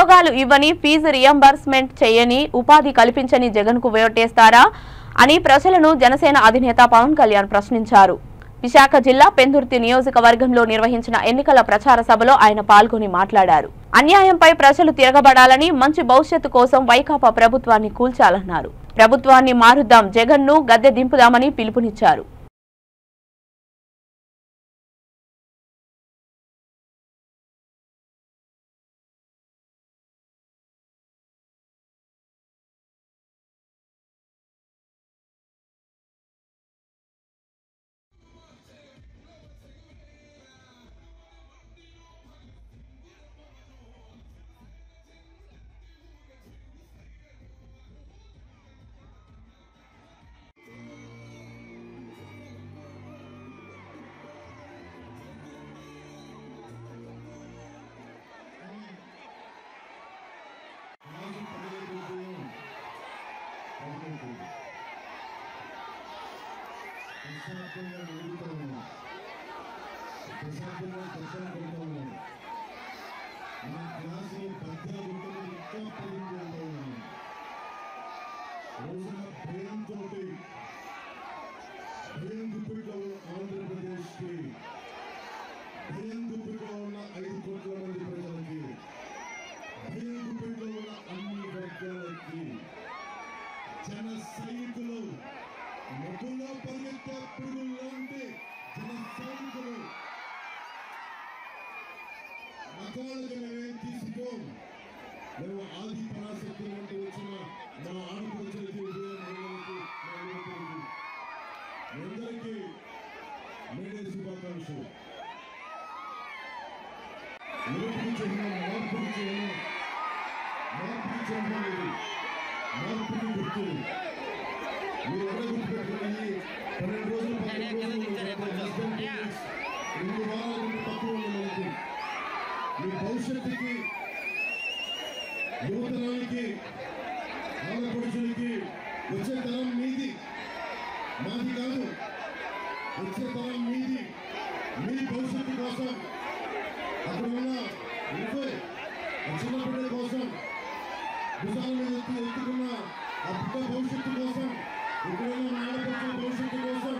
ఉద్యోగాలు ఇవ్వని fee reimbursement చేయని ఉపాధి కల్పించని జగన్కు ఓటేస్తారా అని ప్రజలను జనసేన అధినేత పవన్ కళ్యాణ్ ప్రశ్నించారు. విశాఖ జిల్లా పెందుర్తి నియోజకవర్గంలో నిర్వహించిన ఎన్నికల ప్రచార సభలో ఆయన పాల్గొని మాట్లాడారు. అన్యాయంపై ప్రజలు తిరగబడాలని, మంచి భవిష్యత్తు కోసం వైకాపా ప్రభుత్వాన్ని కూల్చాలన్నారు. ప్రభుత్వాన్ని మారుద్దాం, జగన్ను గద్దె దింపుదామని పిలుపునిచ్చారు. జన సైనికులు మొదల్లో పరిగెత్తే పురుగుల్లాంటి జన సైనికులు మతాలకు మేమేం తీసుకోం. మేము ఆది పరాశక్తి నుండి వచ్చిన మా ఆడపడుచులకి అందరికీ మేడే శుభాకాంక్షలు. మార్పుకి గుర్తు మీరు ఎవరో గుర్తుపెట్టుకుని 12 రోజులు 2 వారాల తక్కువ మనకి మీ భవిష్యత్తుకి, యువతరానికి, ఆడపడుచులకి వచ్చే తరం మీది, మాది కాదు. వచ్చే తరం మీది. మీ భవిష్యత్తు కోసం అక్కడ ఉన్న చిన్న బిడ్డల కోసం భుజాల మీద ఎత్తుకున్న ఆ బిడ్డ భవిష్యత్తు కోసం, ఇక్కడ ఉన్న ఆడపడుచుల భవిష్యత్తు కోసం